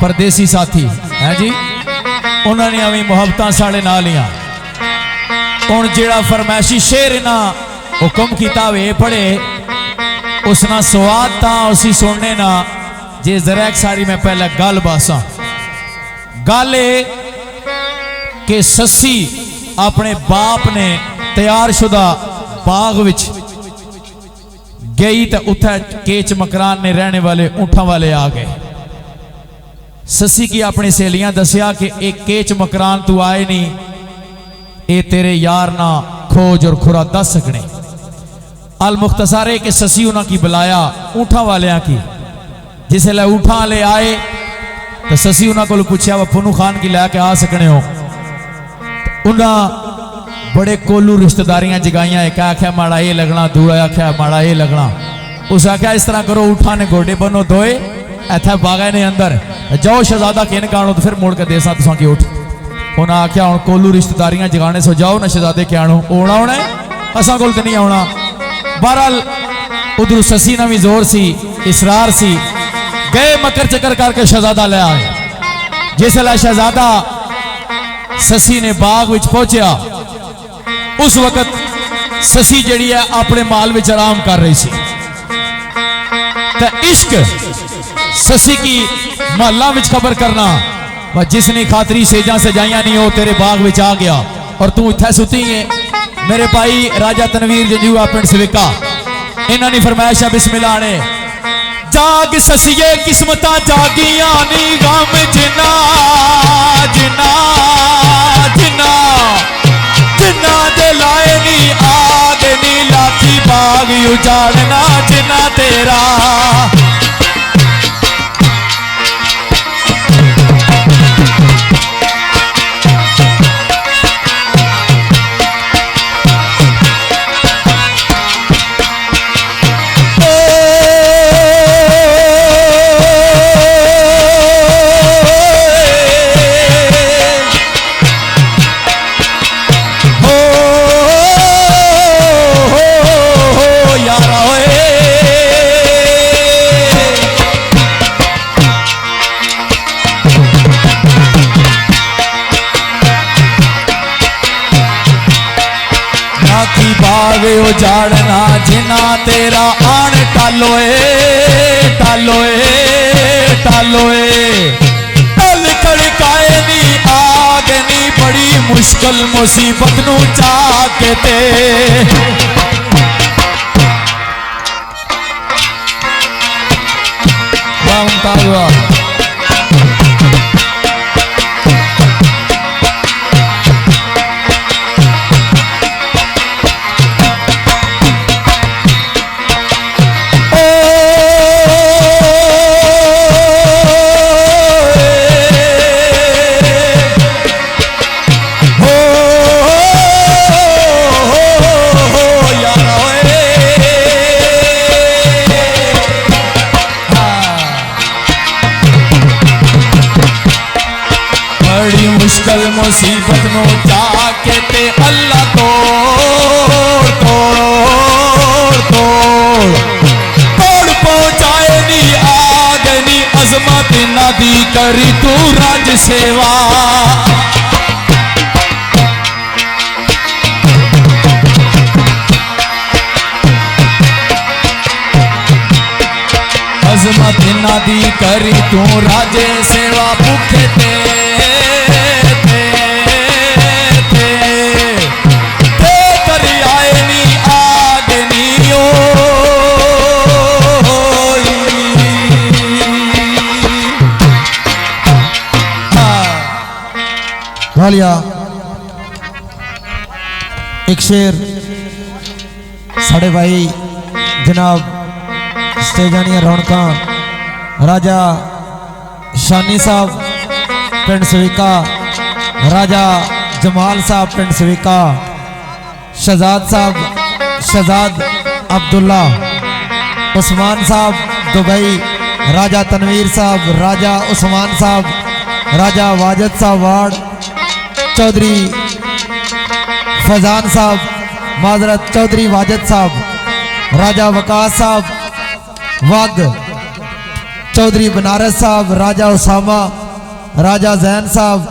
परदेसी साथी है जी, उन्होंने अभी मुहब्बत साढ़े नाल लिया। हुण जिहड़ा फरमैशी शेर इन्हां हुक्म किया वे पढ़े उसना स्वाद तां उसी सुनने ना जे जरा एक सारी मैं पहले गल बासा। गल कि ससी अपने बाप ने तैयार शुदा बाग विच गई तो उत्थे केच मकरान ने रहने वाले ऊंठा वाले आ गए। ससी की अपनी सहेलियां दसिया कि एक केच मकरान तू आए नहीं, ये तेरे यार ना खोज और खुरा दस सकने। अल मुख्तसारे के ससी उन्होंने की बुलाया ऊंठा वालिया की। जिसले ऊंठा वाले आए तो ससी उन्होंने को पूछा वा पुनू खान की लैके आ सकने हो। उन्हें बड़े कोलू रिश्तेदारियां जगाइया, एक आख्या माड़ा ये लगना, दूरा आख्या माड़ा ये लगना। उस आख्या इस तरह करो ऊठा ने गोडे बनो दोए इतना बागा ने अंदर जाओ शहजादा किन कानो तो फिर मुड़ के देसा तुसा की उठ। उन्हें आख्या हूँ कोलू रिश्तेदारियां जगाने सो जाओ ना शहजादे के आनो आना होना असा कोल तो नहीं आना। बहरहाल उधर ससी ना भी जोर सी इसरार सी, गए मकर चक्कर करके शहजादा ले आए। जिसला शहजादा ससी ने बाग विच पहुंचा उस वक्त ससी जड़ी है अपने माल विच आराम कर रही सी। तो इश्क ससी की महला विच खबर करना वह जिसने खातरी सेजा सजाइया नहीं हो तेरे बाग विच आ गया और तू इत्थे सुती है। मेरे भाई राजा तनवीर जंजूआ पिंड सविका इन्होंने फरमाइश है बिस्मिल्लाह ने जाग ससिए किस्मत जागिया नी गम जिना जिना जिना जिना दे लाए नी आग नी लाठी बाग उजाड़ना जिना तेरा। उजाड़ना जिना तेरा आन टालोए टालोए टालोए टल खड़काए नी आग नी बड़ी मुश्किल मुसीबत नू चाकते। मुश्किल मुसीबत नो जाके ते अल्लाह तोड़ तोड़ तोड़ तोड़ पहुंचाए नी आग नी अजमत नदी करी तू राज सेवा। अजमत नदी करी तू राजे सेवा भूखे ते एक शेर साढ़े भाई जनाब स्टेजानिया रौनक राजा शानी साहब पिंड सविका, राजा जमाल साहब पिंड सविका, शहजाद साहब शहजाद अब्दुल्ला, उस्मान साहब दुबई, राजा तनवीर साहब, राजा उस्मान साहब, राजा वाजिद साहब वार्ड, चौधरी फैजान साहब, माजरत चौधरी वाजिद साहब, राजा वकास साहब वग, चौधरी बनारस साहब, राजा उसामा, राजा जैन साहब,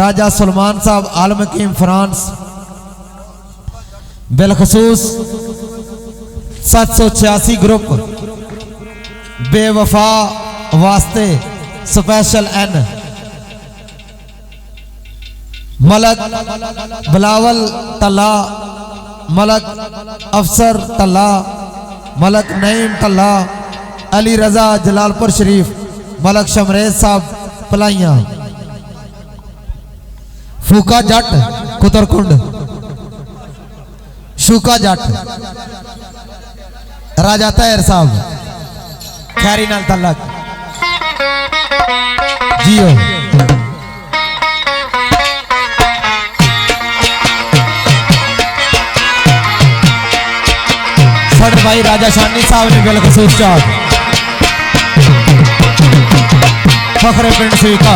राजा सलमान साहब, आलम हकीम फ्रांस। बिलखसूस 786 ग्रुप बेवफा वास्ते स्पेशल एन मलक बिलावल तला, मलक अफसर तला, मलक नईम तला, अली रजा जलालपुर शरीफ, मलक शमरेज साहब पलाइया, फूका जट कुतरकुंड, शूका जट, राजा तैर साहब खैरी नाल तलक जियो। फड़ भाई राजा शानी साहब ने बिलखसूस चाक फखरे पिंड स्वीका।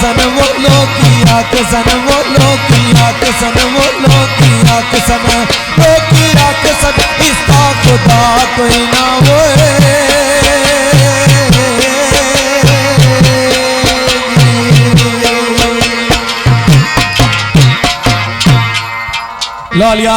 सन वो लोकी आकसन वो लोकी आकसन वो लोकी आकसन लोकी आकसन इसका खुदा कोई ना वो लालिया